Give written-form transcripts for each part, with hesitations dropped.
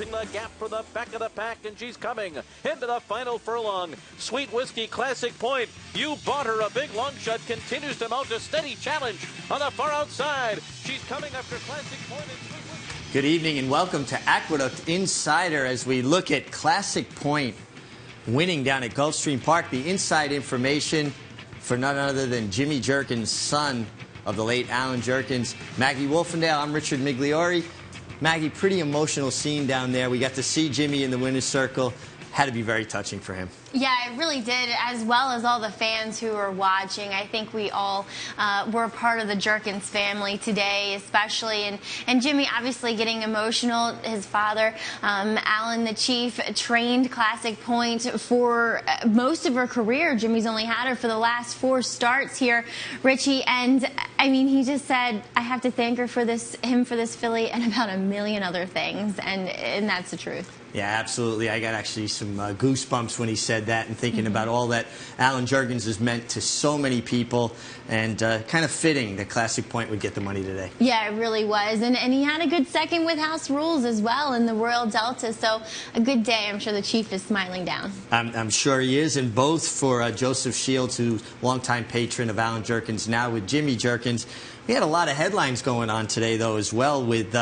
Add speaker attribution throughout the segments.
Speaker 1: closing the gap for the back of the pack, and she's coming into the final furlong. Sweet Whiskey Classic Point. You bought her a big long shot. Continues to mount a steady challenge on the far outside. She's coming after Classic Point and Sweet Whiskey.
Speaker 2: Good evening and welcome to Aqueduct Insider as we look at Classic Point winning down at Gulfstream Park. The inside information for none other than Jimmy Jerkins' son of the late Alan Jerkins, Maggie Wolfendale. I'm Richard Migliore. Maggie, pretty emotional scene down there. We got to see Jimmy in the winner's circle. Had to be very touching for him.
Speaker 3: Yeah, it really did, as well as all the fans who were watching. I think we all were a part of the Jerkins family today, especially. And Jimmy obviously getting emotional. His father, Alan the Chief, trained Classic Point for most of her career. Jimmy's only had her for the last 4 starts here, Richie. And, I mean, he just said, I have to thank her for him for this filly and about a million other things. And that's the truth.
Speaker 2: Yeah, absolutely. I got actually some goosebumps when he said that and thinking about all that Alan Jerkins has meant to so many people, and kind of fitting that Classic Point would get the money today.
Speaker 3: Yeah, it really was. And he had a good second with House Rules as well in the Royal Delta, so a good day. I'm sure the Chief is smiling down. I'm
Speaker 2: sure he is, and both for Joseph Shields, who's longtime patron of Alan Jerkins, now with Jimmy Jerkins. We had a lot of headlines going on today, though, as well, with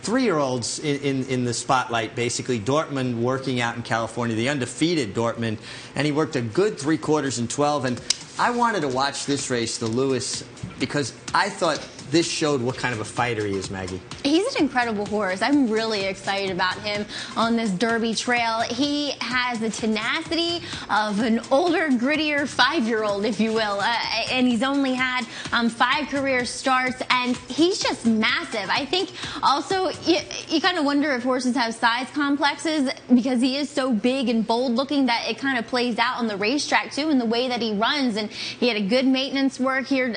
Speaker 2: 3-year-olds in the spotlight, basically. Dortmund working out in California, the undefeated Dortmund, and he worked a good 3 quarters in 12. And I wanted to watch this race, the Lewis, because I thought this showed what kind of a fighter he is, Maggie.
Speaker 3: He's an incredible horse. I'm really excited about him on this Derby trail. He has the tenacity of an older, grittier 5-year-old, if you will. And he's only had 5 career starts, and he's just massive. I think also you kind of wonder if horses have size complexes because he is so big and bold looking that it kind of plays out on the racetrack too in the way that he runs. And he had a good maintenance work here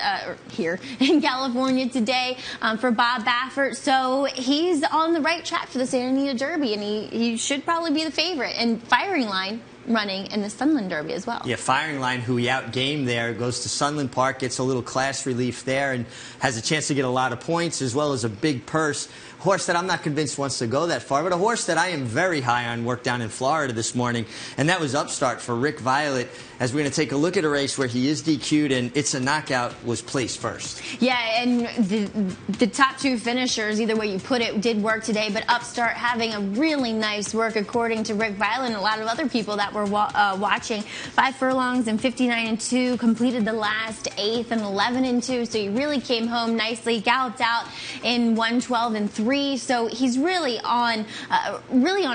Speaker 3: in California today for Bob Baffert. So he's on the right track for the Santa Anita Derby, and he should probably be the favorite. And Firing Line running in the Sunland Derby as well.
Speaker 2: Yeah, Firing Line, who he outgamed there, goes to Sunland Park, gets a little class relief there, and has a chance to get a lot of points as well as a big purse. Horse that I'm not convinced wants to go that far, but a horse that I am very high on worked down in Florida this morning, and that was Upstart for Rick Violet, as we're going to take a look at a race where he is DQ'd, and It's a Knockout was placed first.
Speaker 3: Yeah, and the top 2 finishers, either way you put it, did work today, but Upstart having a really nice work according to Rick Violet and a lot of other people that were watching. 5 furlongs and 59-2, completed the last 8th and 11-2, so he really came home nicely, galloped out in 112-3. So he's really on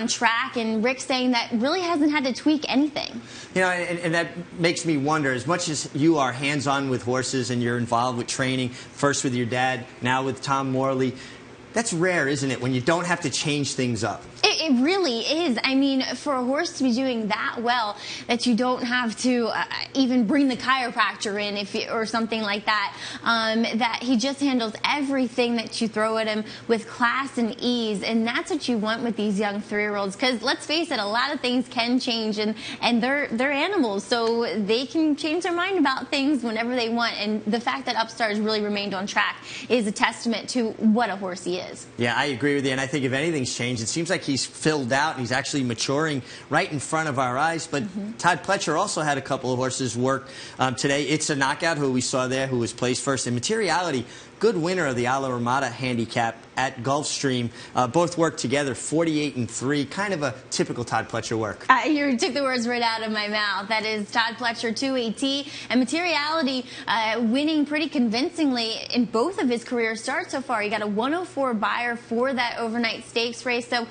Speaker 3: track, and Rick saying that really hasn't had to tweak anything.
Speaker 2: You know, and that makes me wonder, as much as you are hands-on with horses and you're involved with training, first with your dad, now with Tom Morley, that's rare, isn't it, when you don't have to change things up?
Speaker 3: It really is. I mean, for a horse to be doing that well, that you don't have to even bring the chiropractor in or something like that, that he just handles everything that you throw at him with class and ease, and that's what you want with these young 3-year-olds, because let's face it, a lot of things can change, and they're animals, so they can change their mind about things whenever they want, and the fact that Upstart has really remained on track is a testament to what a horse he is.
Speaker 2: Yeah, I agree with you, and I think if anything's changed, it seems like he's filled out and he's actually maturing right in front of our eyes. But Todd Pletcher also had a couple of horses work today. It's a Knockout, who we saw there, who was placed first. And Materiality, good winner of the Alla Ramada handicap at Gulfstream. Both worked together, 48-3, kind of a typical Todd Pletcher work.
Speaker 3: You took the words right out of my mouth. That is Todd Pletcher, 2AT, and Materiality winning pretty convincingly in both of his career starts so far. He got a 104 buyer for that overnight stakes race, so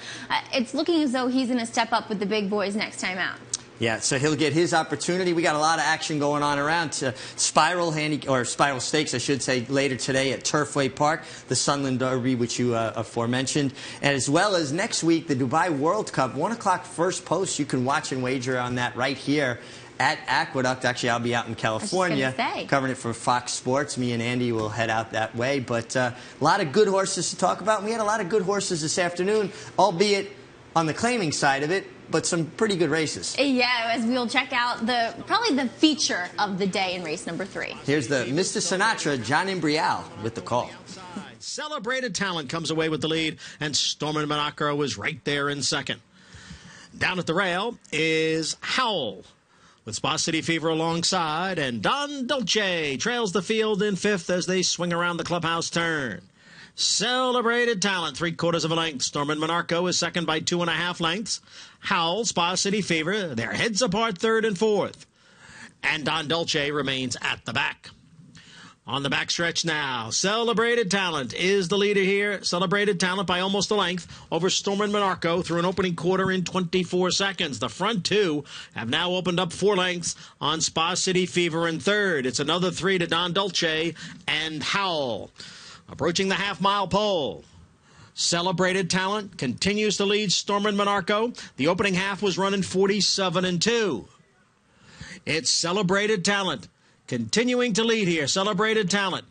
Speaker 3: it's looking as though he's going to step up with the big boys next time out.
Speaker 2: Yeah, so he'll get his opportunity. We got a lot of action going on around Spiral Stakes, I should say, later today at Turfway Park, the Sunland Derby, which you aforementioned, and as well as next week the Dubai World Cup, 1 o'clock first post. You can watch and wager on that right here at Aqueduct. Actually, I'll be out in California covering it for Fox Sports. Me and Andy will head out that way. But a lot of good horses to talk about. And we had a lot of good horses this afternoon, albeit on the claiming side of it, but some pretty good races.
Speaker 3: Yeah, as we'll check out probably the feature of the day in race number 3.
Speaker 2: Here's the Mr. Sinatra, John Imbrial, with the call.
Speaker 4: Celebrated Talent comes away with the lead, and Stormin' Monaco is right there in second. Down at the rail is Howl, with Spa City Fever alongside, and Don Dolce trails the field in fifth as they swing around the clubhouse turn. Celebrated Talent, 3/4 of a length. Stormin' Monaco is second by 2.5 lengths. Howl, Spa City Fever, they're heads apart third and fourth. And Don Dolce remains at the back. On the backstretch now, Celebrated Talent is the leader here. Celebrated Talent by almost a length over Stormin' Monaco through an opening quarter in 24 seconds. The front two have now opened up 4 lengths on Spa City Fever in third. It's another 3 to Don Dolce and Howl. Approaching the half-mile pole, Celebrated Talent continues to lead Stormin' Monaco. The opening half was running 47-2. It's Celebrated Talent continuing to lead here. Celebrated Talent.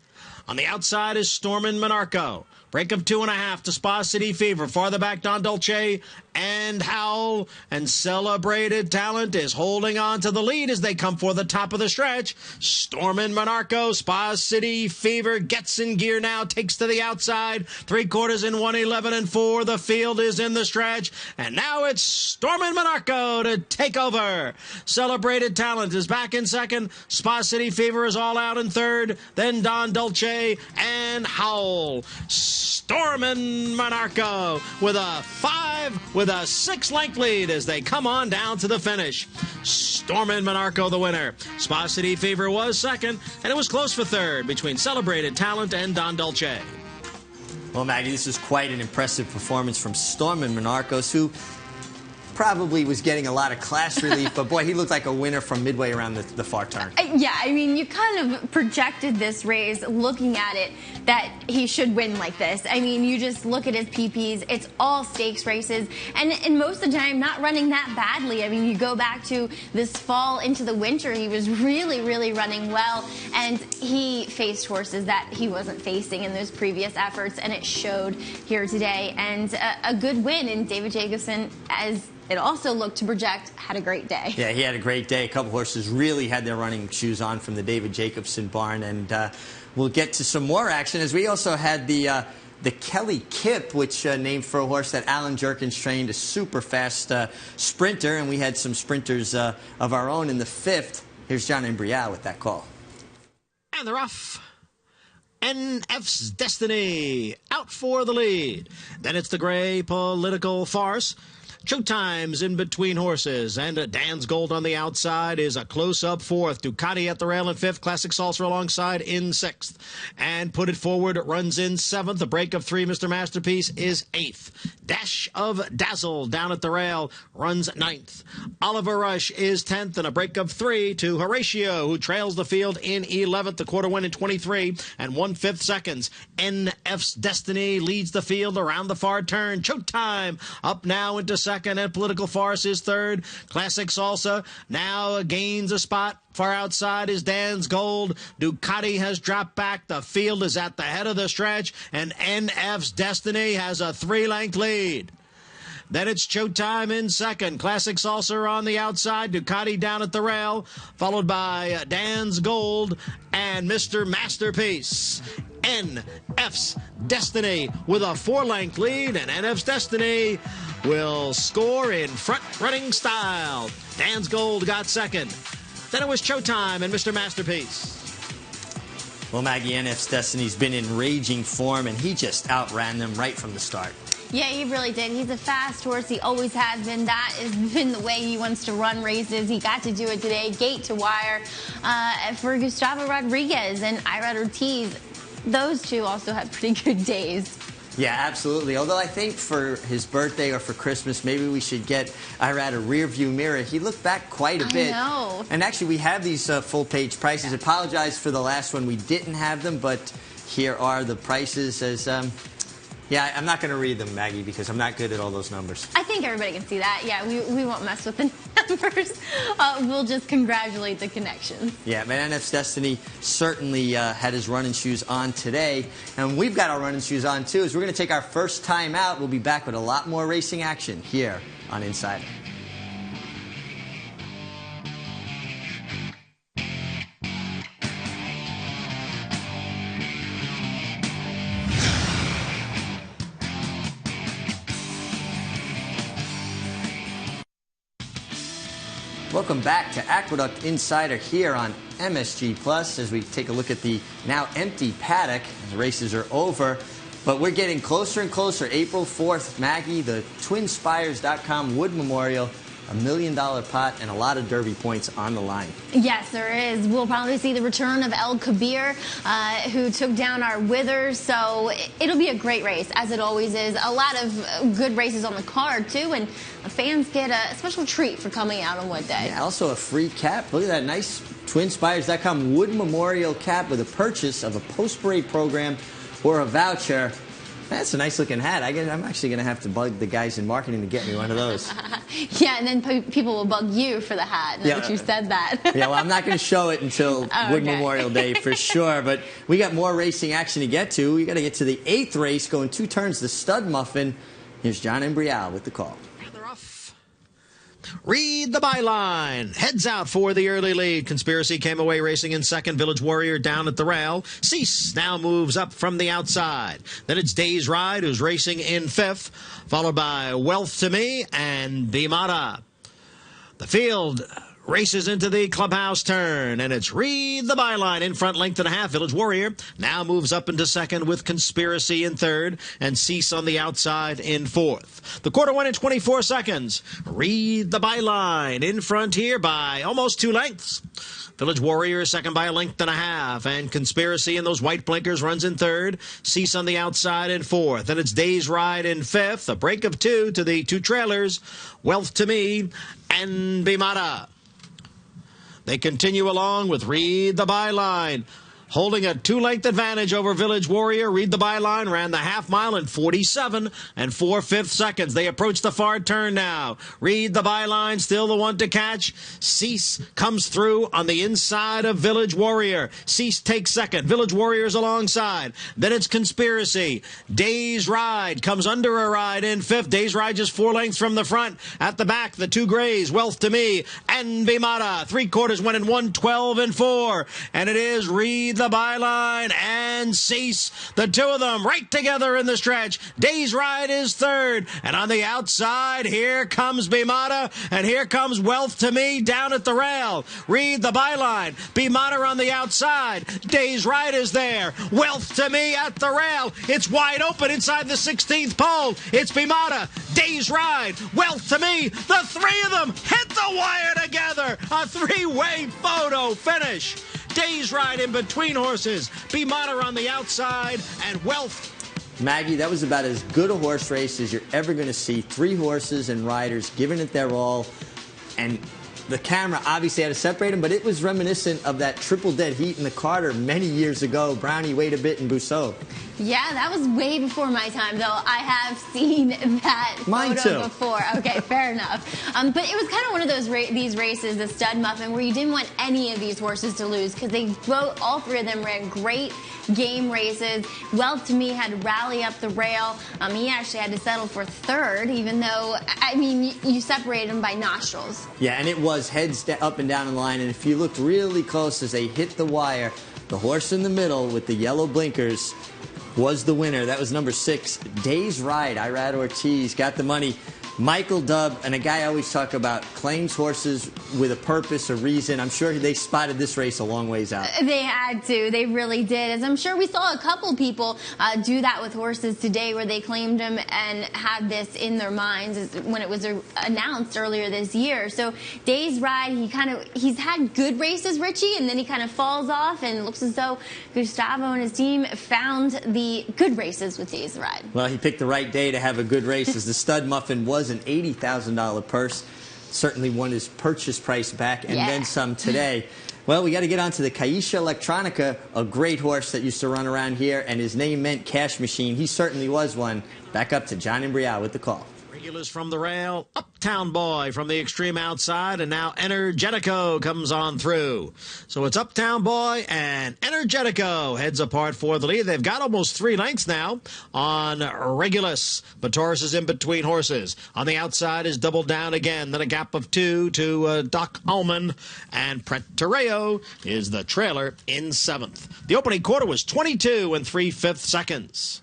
Speaker 4: On the outside is Stormin' Monaco. Break of 2.5 to Spa City Fever. Farther back, Don Dolce and Howl. And Celebrated Talent is holding on to the lead as they come for the top of the stretch. Stormin' Monaco, Spa City Fever gets in gear now, takes to the outside. 3/4 in 1:11-4. The field is in the stretch. And now it's Stormin' Monaco to take over. Celebrated Talent is back in second. Spa City Fever is all out in third. Then Don Dolce and Howl. Stormin' Monaco with a 6-length lead as they come on down to the finish. Stormin' Monaco the winner. Spa City Fever was second, and it was close for third between Celebrated Talent and Don Dolce.
Speaker 2: Well, Maggie, this was quite an impressive performance from Stormin' Monaco, who probably was getting a lot of class relief, but boy, he looked like a winner from midway around the far turn.
Speaker 3: Yeah, I mean, you kind of projected this race looking at it that he should win like this. I mean, you just look at his PPs, it's all stakes races, and most of the time not running that badly. I mean, you go back to this fall into the winter, he was really, really running well, and he faced horses that he wasn't facing in those previous efforts, and it showed here today. And a good win, and David Jacobson, as it also looked to project, had a great day.
Speaker 2: Yeah, he had a great day. A couple horses really had their running shoes on from the David Jacobson barn, and we'll get to some more action as we also had the Kelly Kip, which named for a horse that Alan Jerkins trained, a super fast sprinter, and we had some sprinters of our own in the fifth. Here's John Embrial with that call.
Speaker 4: And they're off. NF's Destiny out for the lead. Then it's the gray political farce. Showtime's in between horses, and Dan's Gold on the outside is a close-up fourth. Ducati at the rail in fifth, Classic Salsa alongside in sixth. And Put It Forward runs in seventh. A break of 3, Mr. Masterpiece is eighth. Dash of Dazzle down at the rail runs ninth. Oliver Rush is 10th, and a break of 3 to Horatio, who trails the field in 11th. The quarter win in 23 and 1/5 seconds. NF's Destiny leads the field around the far turn. Showtime up now into second, and Political Farce is third. Classic Salsa now gains a spot. Far outside is Dan's Gold. Ducati has dropped back. The field is at the head of the stretch, and NF's Destiny has a 3-length lead. Then it's Showtime in second. Classic Salsa on the outside. Ducati down at the rail, followed by Dan's Gold and Mr. Masterpiece. NF's Destiny with a 4-length lead, and NF's Destiny will score in front-running style. Dan's Gold got second. Then it was Showtime and Mr. Masterpiece.
Speaker 2: Well, Maggie, NF's Destiny's been in raging form, and he just outran them right from the start.
Speaker 3: Yeah, he really did. He's a fast horse. He always has been. That has been the way he wants to run races. He got to do it today, gate to wire, for Gustavo Rodriguez and Irad Ortiz. Those two also had pretty good days.
Speaker 2: Yeah, absolutely. Although I think for his birthday or for Christmas, maybe we should get Irad a rear view mirror. He looked back quite a bit.
Speaker 3: I know.
Speaker 2: And actually, we have these full-page prices. Apologize for the last one. We didn't have them, but here are the prices as... Yeah, I'm not going to read them, Maggie, because I'm not good at all those numbers.
Speaker 3: I think everybody can see that. Yeah, we won't mess with the numbers. We'll just congratulate the connections.
Speaker 2: Yeah, but NF's Destiny certainly had his running shoes on today. And we've got our running shoes on, too, as we're going to take our first time out. We'll be back with a lot more racing action here on Insider. Welcome back to Aqueduct Insider here on MSG Plus as we take a look at the now empty paddock. The races are over, but we're getting closer and closer. April 4th, Maggie, the TwinSpires.com Wood Memorial, $1 million pot and a lot of Derby points on the line.
Speaker 3: Yes, there is. We'll probably see the return of El Kabir, who took down our Withers. So it'll be a great race, as it always is. A lot of good races on the card, too, and fans get a special treat for coming out on Wood Day.
Speaker 2: Yeah, also a free cap. Look at that nice TwinSpires.com Wood Memorial cap with a purchase of a post-parade program or a voucher. That's a nice looking hat. I'm actually going to have to bug the guys in marketing to get me one of those.
Speaker 3: Yeah, and then people will bug you for the hat now that you said that.
Speaker 2: Yeah, well, I'm not going to show it until Wood Memorial Day for sure. But we got more racing action to get to. We got to get to the 8th race, going 2 turns, the Stud Muffin. Here's John Embrial with the call.
Speaker 4: Read the byline. Heads out for the early lead. Conspiracy came away racing in second. Village Warrior down at the rail. Cease now moves up from the outside. Then it's Day's Ride, who's racing in 5th, followed by Wealth to Me and Bimata. The field races into the clubhouse turn, and it's Read the Byline in front, length and a half. Village Warrior now moves up into second with Conspiracy in 3rd and Cease on the outside in 4th. The quarter went in 24 seconds. Read the Byline in front here by almost 2 lengths. Village Warrior second by a length and a half, and Conspiracy in those white blinkers runs in 3rd. Cease on the outside in 4th, and it's Day's Ride in 5th. A break of 2 to the 2 trailers, Wealth to Me and Bimata. They continue along with Read the Byline, holding a 2-length advantage over Village Warrior. Read the Byline ran the half mile in 47 and 4/5 seconds. They approach the far turn now. Read the Byline, still the one to catch. Cease comes through on the inside of Village Warrior. Cease takes second. Village Warrior's alongside. Then it's Conspiracy. Day's Ride comes under a ride in 5th. Day's Ride just 4 lengths from the front. At the back, the 2 grays, Wealth to Me and Bimata. 3/4 went in 1:12 and 4. And it is Read the Byline and Cease, the 2 of them right together in the stretch. Day's Ride is 3rd, and on the outside here comes Bimata, and here comes Wealth to Me down at the rail. Read the Byline, Bimata on the outside. Day's Ride is there. Wealth to Me at the rail. It's wide open inside the 16th pole. It's Bimata, Day's Ride, Wealth to Me. The 3 of them hit the wire together. A 3-way photo finish. Day's Ride in between horses, Bimata on the outside, and Wealth.
Speaker 2: Maggie, that was about as good a horse race as you're ever going to see. 3 horses and riders giving it their all, and the camera obviously had to separate them, but it was reminiscent of that triple dead heat in the Carter many years ago. Brownie weighed a bit in Bousseau.
Speaker 3: Yeah, that was way before my time, though. I have seen that photo before. Okay, fair enough. But it was kind of one of those these races, the Stud Muffin, where you didn't want any of these horses to lose because all 3 of them ran great game races. Wealth to Me had to rally up the rail. He actually had to settle for 3rd, even though, I mean, you separated them by nostrils.
Speaker 2: Yeah, and it was heads up and down the line, and if you looked really close as they hit the wire, the horse in the middle with the yellow blinkers was the winner. That was number 6, Day's Ride. Irad Ortiz got the money. Michael Dubb, and a guy I always talk about, claims horses with a purpose, a reason. I'm sure they spotted this race a long ways out.
Speaker 3: They had to. They really did. As I'm sure we saw a couple people do that with horses today where they claimed them and had this in their minds when it was announced earlier this year. So Day's Ride, he's had good races, Richie, and then he kind of falls off, and it looks as though Gustavo and his team found the good races with Day's Ride.
Speaker 2: Well, he picked the right day to have a good race, as the Stud Muffin was an $80,000 purse. Certainly won his purchase price back and then some today. Well, we got to get on to the Caixa Electronica, a great horse that used to run around here, and his name meant cash machine. He certainly was one. Back up to John Embrial with the call.
Speaker 4: Regulars from the rail, Uptown Boy from the extreme outside, and now Energetico comes on through. So it's Uptown Boy and Energetico heads apart for the lead. They've got almost 3 lengths now on Regulus, but Taurus is in between horses. On the outside is Double Down again, then a gap of 2 to Doc Allman, and Pretoreo is the trailer in 7th. The opening quarter was 22 and 3/5 seconds.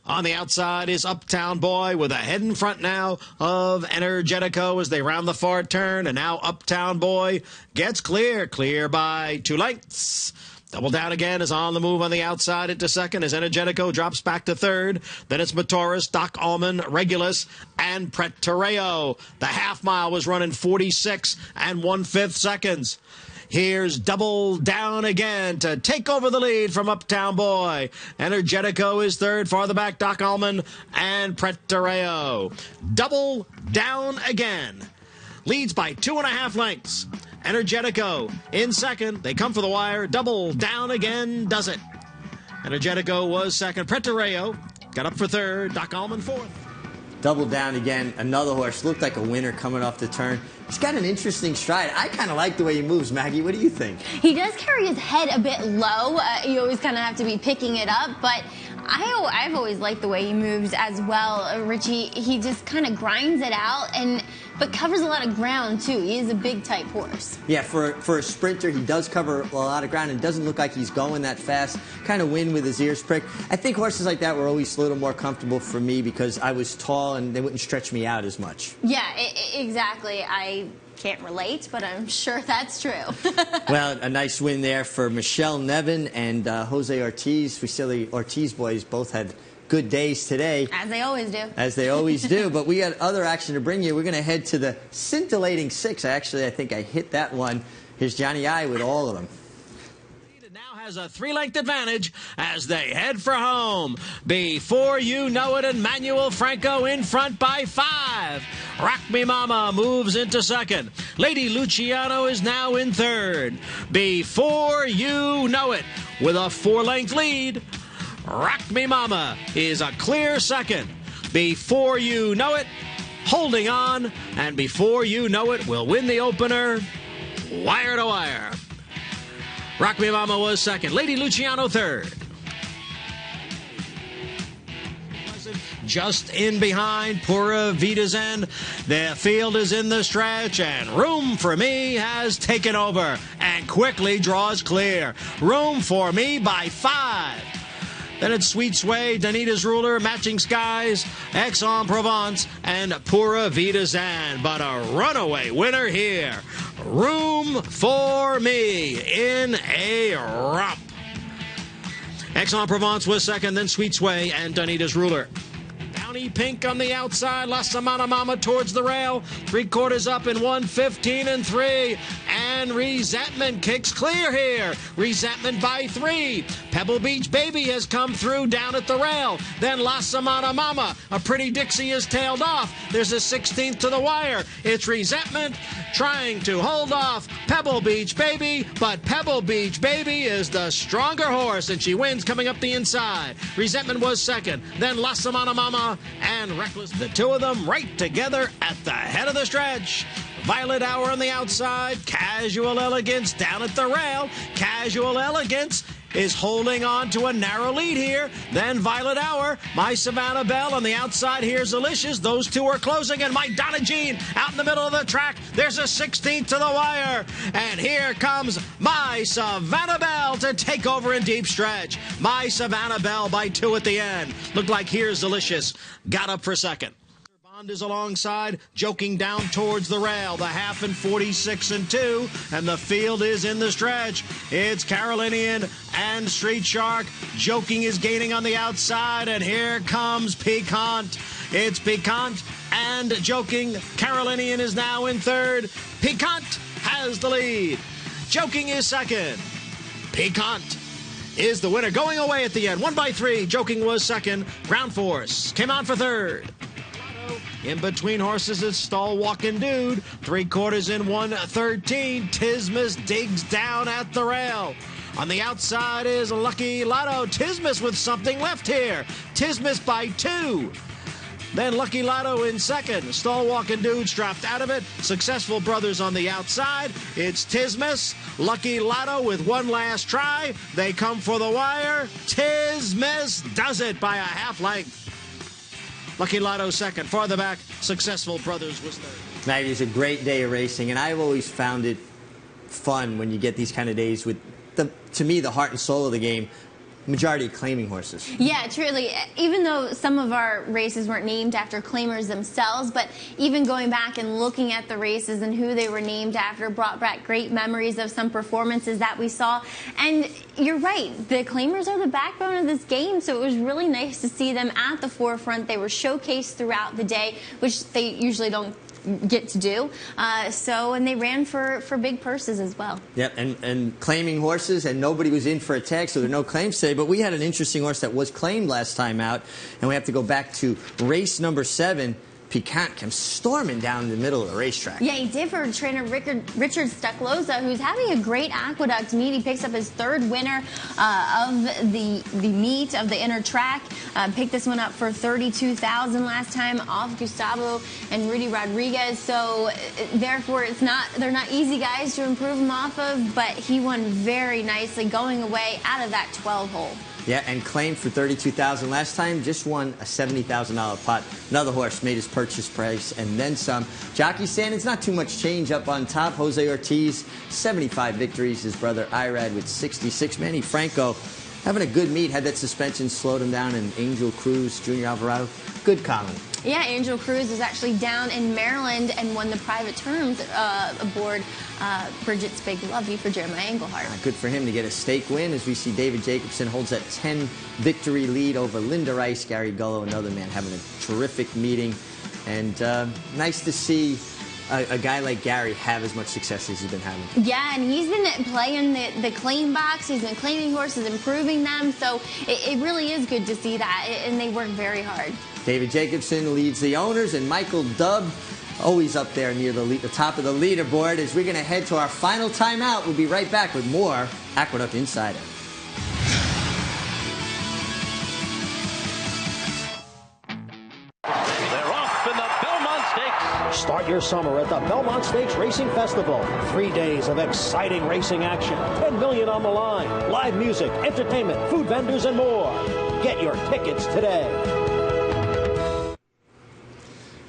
Speaker 4: On the outside is Uptown Boy with a head in front now of Energetico as they round the far turn. And now Uptown Boy gets clear by 2 lengths. Double Down Again is on the move on the outside into second as Energetico drops back to third. Then it's Motoris, Doc Allman, Regulus, and Pretoreo. The half mile was running 46 1/5 seconds. Here's Double Down Again to take over the lead from Uptown Boy. Energetico is third, farther back Doc Allman and Pretoreo. Double Down Again leads by 2.5 lengths. Energetico in second. They come for the wire. Double Down Again does it. Energetico was second. Pretoreo got up for third. Doc Allman fourth.
Speaker 2: Double Down Again, another horse. Looked like a winner coming off the turn. He's got an interesting stride. I kind of like the way he moves. Maggie, what do you think?
Speaker 3: He does carry his head a bit low. You always kind of have to be picking it up, but I've always liked the way he moves as well, Richie. He just kind of grinds it out, but covers a lot of ground, too. He is a big type horse.
Speaker 2: Yeah, for a sprinter, he does cover a lot of ground and doesn't look like he's going that fast. Kind of win with his ears pricked. I think horses like that were always a little more comfortable for me because I was tall and they wouldn't stretch me out as much.
Speaker 3: Yeah, exactly. I can't relate, but I'm sure that's true.
Speaker 2: Well, a nice win there for Michelle Nevin and Jose Ortiz. We see the Ortiz boys both had good days today.
Speaker 3: As they always do.
Speaker 2: As they always do. But we got other action to bring you. We're going to head to the scintillating 6. Actually, I think I hit that one. Here's Johnny I with all of them.
Speaker 4: Has a 3-length advantage as they head for home. Before you know it, Emmanuel Franco in front by 5. Rock Me Mama moves into second. Lady Luciano is now in third. Before you know it, with a 4-length lead, Rock Me Mama is a clear second. Before you know it, holding on, and before you know it, will win the opener wire to wire. Rock Me Mama was second. Lady Luciano third. Just in behind Pura Vida's End. The field is in the stretch, and Room for Me has taken over and quickly draws clear. Room for Me by 5. Then it's Sweet Sway, Danita's Ruler, Matching Skies, Aix-en-Provence, and Pura Vida's End. But a runaway winner here. Room for Me in a romp. Aix-en-Provence was second, then Sweet Sway and Danita's Ruler. Downy Pink on the outside. La Semana Mama towards the rail. 3/4 up in 1:15 3. And Resentment kicks clear here. Resentment by 3. Pebble Beach Baby has come through down at the rail. Then La Semana Mama. A Pretty Dixie is tailed off. There's a 16th to the wire. It's Resentment trying to hold off Pebble Beach Baby, but Pebble Beach Baby is the stronger horse, and she wins coming up the inside. Resentment was second. Then La Semana Mama and Reckless. The two of them right together at the head of the stretch. Violet Hour on the outside. Casual Elegance down at the rail. Casual Elegance is holding on to a narrow lead here. Then Violet Hour, My Savannah Belle on the outside. Here's Alicia's. Those two are closing, and My Donna Jean out in the middle of the track. There's a 16th to the wire, and here comes My Savannah Belle to take over in deep stretch. My Savannah Belle by 2 at the end. Looked like Here's Delicious got up for second. Bond is alongside, joking down towards the rail. The half in 46 2, and the field is in the stretch. It's Carolinian and Street Shark. Joking is gaining on the outside, and here comes Piquant. It's Piquant and Joking. Carolinian is now in third. Piquant has the lead. Joking is second. Piquant is the winner. Going away at the end. 1 by 3. Joking was second. Ground Force came on for third. In between horses is Stall Walking Dude. 3/4 in 1:13. Tismus digs down at the rail. On the outside is Lucky Lotto. Tismus with something left here. Tismus by 2. Then Lucky Lotto in second. Stall Walking Dude dropped out of it. Successful Brothers on the outside. It's Tismus. Lucky Lotto with one last try. They come for the wire. Tismus does it by a half length. Lucky Lotto second. Farther back, Successful Brothers was third.
Speaker 2: Maggie, it's a great day of racing, and I've always found it fun when you get these kind of days with, to me, the heart and soul of the game. majority of claiming horses.
Speaker 3: Yeah, truly. Even though some of our races weren't named after claimers themselves, but even going back and looking at the races and who they were named after brought back great memories of some performances that we saw. And you're right, the claimers are the backbone of this game, so it was really nice to see them at the forefront. They were showcased throughout the day, which they usually don't get to do. And they ran for big purses as well.
Speaker 2: Yep, and claiming horses, and nobody was in for a tag, so there are no claims today. But we had an interesting horse that was claimed last time out, and we have to go back to race number 7. Piquant comes storming down the middle of the racetrack.
Speaker 3: Yeah, he did for trainer Richard Stuckloza, who's having a great Aqueduct meet. He picks up his 3rd winner of the meet of the inner track. Picked this one up for $32,000 last time off Gustavo and Rudy Rodriguez. So therefore, they're not easy guys to improve him off of. But he won very nicely, going away out of that 12 hole.
Speaker 2: Yeah, and claimed for $32,000 last time, just won a $70,000 pot. Another horse made his purchase price and then some. Jockey standings, not too much change up on top. Jose Ortiz, 75 victories. His brother Irad with 66. Manny Franco having a good meet. Had that suspension slowed him down. And Angel Cruz, Junior Alvarado, good column.
Speaker 3: Yeah, Angel Cruz was actually down in Maryland and won the private terms aboard Bridget's Big Lovey for Jeremiah Englehart.
Speaker 2: Good for him to get a stake win, as we see David Jacobson holds that 10-victory lead over Linda Rice. Gary Gullo, another man, having a terrific meeting. And nice to see a guy like Gary have as much success as he's been having.
Speaker 3: Yeah, and he's been playing the claim box. He's been claiming horses, improving them. So it really is good to see that, and they work very hard.
Speaker 2: David Jacobson leads the owners, and Michael Dubb always up there near the top of the leaderboard. As we're going to head to our final timeout, we'll be right back with more Aqueduct Insider.
Speaker 1: They're off in the Belmont Stakes.
Speaker 5: Start your summer at the Belmont Stakes Racing Festival. 3 days of exciting racing action. $10 million on the line. Live music, entertainment, food vendors, and more. Get your tickets today.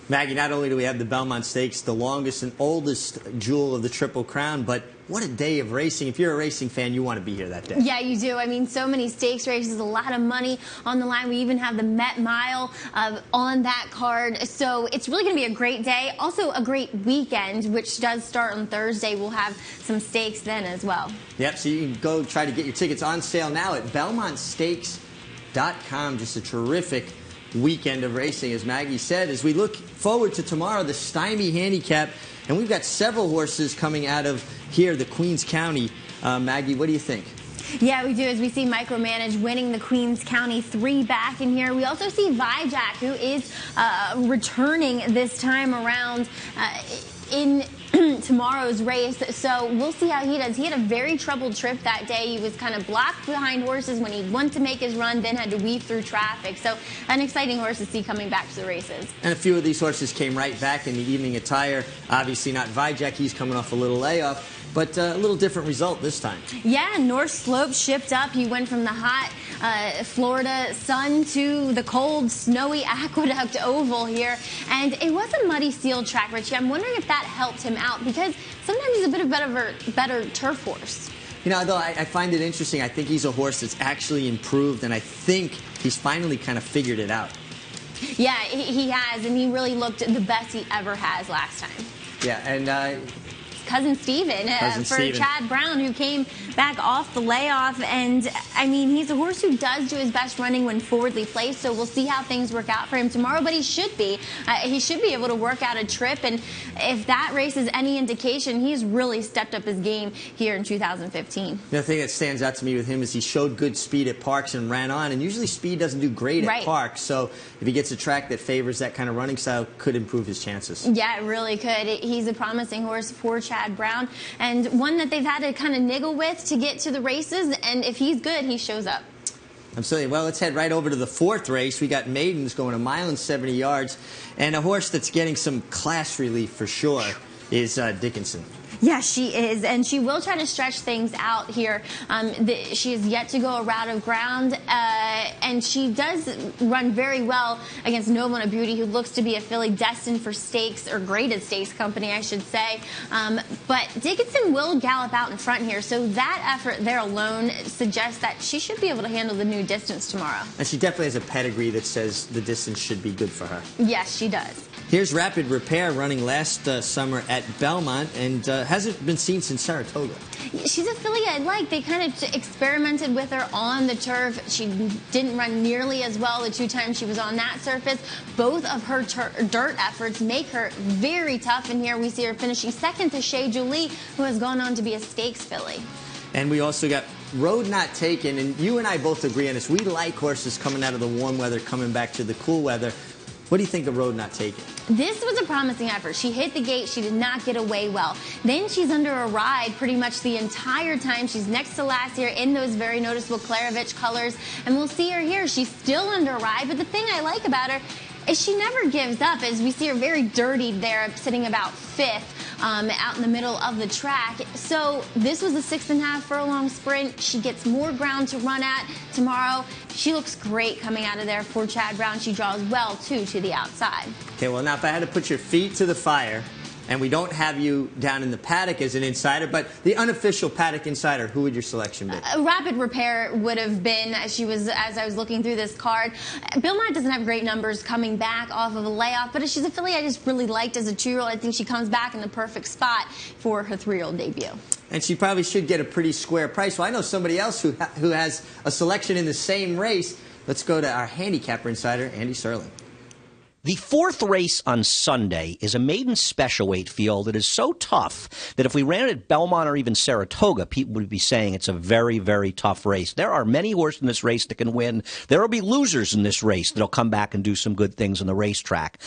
Speaker 2: Maggie, not only do we have the Belmont Stakes, the longest and oldest jewel of the Triple Crown, but what a day of racing. If you're a racing fan, you want to be here that day.
Speaker 3: Yeah, you do. I mean, so many stakes races, a lot of money on the line. We even have the Met Mile on that card. So it's really going to be a great day. Also a great weekend, which does start on Thursday. We'll have some stakes then as well.
Speaker 2: Yep, so you can go try to get your tickets on sale now at BelmontStakes.com. Just a terrific weekend of racing, as Maggie said. As we look forward to tomorrow, the Stymie Handicap, and we've got several horses coming out of here, the Queens County. Maggie, what do you think?
Speaker 3: Yeah, we do, as we see Micromanage winning the Queens County 3 back in here. We also see Vijak, who is returning this time around in tomorrow's race, so we'll see how he does. He had a very troubled trip that day. He was kind of blocked behind horses when he wanted to make his run, then had to weave through traffic. So an exciting horse to see coming back to the races.
Speaker 2: And a few of these horses came right back in the evening attire. Obviously not Vijak, he's coming off a little layoff, but a little different result this time.
Speaker 3: Yeah, North Slope shipped up. He went from the hot Florida sun to the cold, snowy Aqueduct Oval here. And it was a muddy steel track, Richie. I'm wondering if that helped him out, because sometimes he's a bit of better turf horse.
Speaker 2: You know, though, I find it interesting. I think he's a horse that's actually improved, and I think he's finally kind of figured it out.
Speaker 3: Yeah, he has, and he really looked the best he ever has last time.
Speaker 2: Yeah, and
Speaker 3: Cousin Steven Chad Brown, who came back off the layoff. And, I mean, he's a horse who does do his best running when forwardly placed, so we'll see how things work out for him tomorrow. But he should be. He should be able to work out a trip. And if that race is any indication, he's really stepped up his game here in 2015.
Speaker 2: The thing that stands out to me with him is he showed good speed at Parks and ran on. And usually speed doesn't do great at Parks. So if he gets a track that favors that kind of running style, could improve his chances.
Speaker 3: Yeah, it really could. He's a promising horse for Chad Brown, and one that they've had to kind of niggle with to get to the races, and if he's good, he shows up.
Speaker 2: Absolutely. Well, let's head right over to the 4th race. We got Maidens going 1 mile and 70 yards, and a horse that's getting some class relief for sure is Dickinson.
Speaker 3: Yeah, she is, and she will try to stretch things out here. She has yet to go a route of ground, and she does run very well against Noble Beauty, who looks to be a filly destined for stakes, or graded stakes company, I should say. But Dickinson will gallop out in front here, so that effort there alone suggests that she should be able to handle the new distance tomorrow.
Speaker 2: And she definitely has a pedigree that says the distance should be good for her.
Speaker 3: Yes, she does.
Speaker 2: Here's Rapid Repair, running last summer at Belmont, and hasn't been seen since Saratoga.
Speaker 3: She's a filly I like. They kind of experimented with her on the turf. She didn't run nearly as well the 2 times she was on that surface. Both of her dirt efforts make her very tough, and here we see her finishing second to Chez Julie, who has gone on to be a stakes filly.
Speaker 2: And we also got Road Not Taken, and you and I both agree on this. We like horses coming out of the warm weather, coming back to the cool weather. What do you think of Road Not Taken?
Speaker 3: This was a promising effort. She hit the gate. She did not get away well. Then she's under a ride pretty much the entire time. She's next to last year in those very noticeable Klaravich colors. And we'll see her here. She's still under a ride. But the thing I like about her is she never gives up, as we see her very dirtied there, sitting about 5th. Out in the middle of the track. So this was a 6.5 furlong sprint. She gets more ground to run at tomorrow. She looks great coming out of there for Chad Brown. She draws well, too, to the outside.
Speaker 2: Okay, well, now if I had to put your feet to the fire, and we don't have you down in the paddock as an insider, but the unofficial paddock insider, who would your selection be?
Speaker 3: Rapid Repair would have been, as I was looking through this card. Belmont doesn't have great numbers coming back off of a layoff, but she's a filly I just really liked as a 2-year-old. I think she comes back in the perfect spot for her 3-year-old debut.
Speaker 2: And she probably should get a pretty square price. Well, I know somebody else who has a selection in the same race. Let's go to our handicapper insider, Andy Serling.
Speaker 6: The 4th race on Sunday is a maiden special weight field that is so tough that if we ran it at Belmont or even Saratoga, people would be saying it's a very, very tough race. There are many horses in this race that can win. There will be losers in this race that'll come back and do some good things on the racetrack.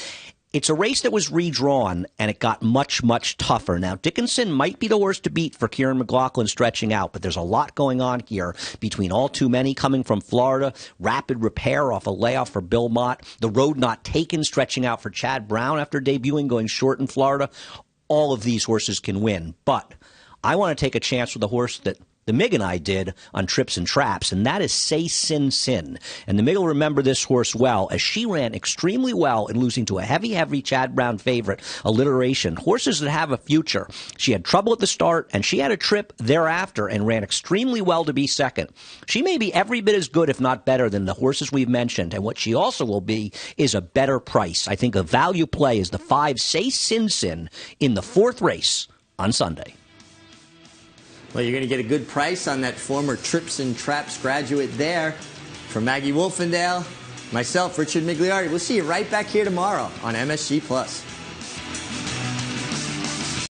Speaker 6: It's a race that was redrawn, and it got much, much tougher. Now, Dickinson might be the horse to beat for Kieran McLaughlin stretching out, but there's a lot going on here between All Too Many coming from Florida, Rapid Repair off a layoff for Bill Mott, The Road Not Taken stretching out for Chad Brown after debuting, going short in Florida. All of these horses can win, but I want to take a chance with a horse that the Mig and I did on Trips and Traps, and that is Say Sin Sin. And the Mig will remember this horse well, as she ran extremely well in losing to a heavy, heavy Chad Brown favorite, Alliteration. Horses that have a future. She had trouble at the start, and she had a trip thereafter and ran extremely well to be second. She may be every bit as good, if not better, than the horses we've mentioned, and what she also will be is a better price. I think a value play is the 5 Say Sin Sin in the 4th race on Sunday.
Speaker 2: Well, you're going to get a good price on that former Trips and Traps graduate there. From Maggie Wolfendale, myself, Richard Migliore. We'll see you right back here tomorrow on MSG+.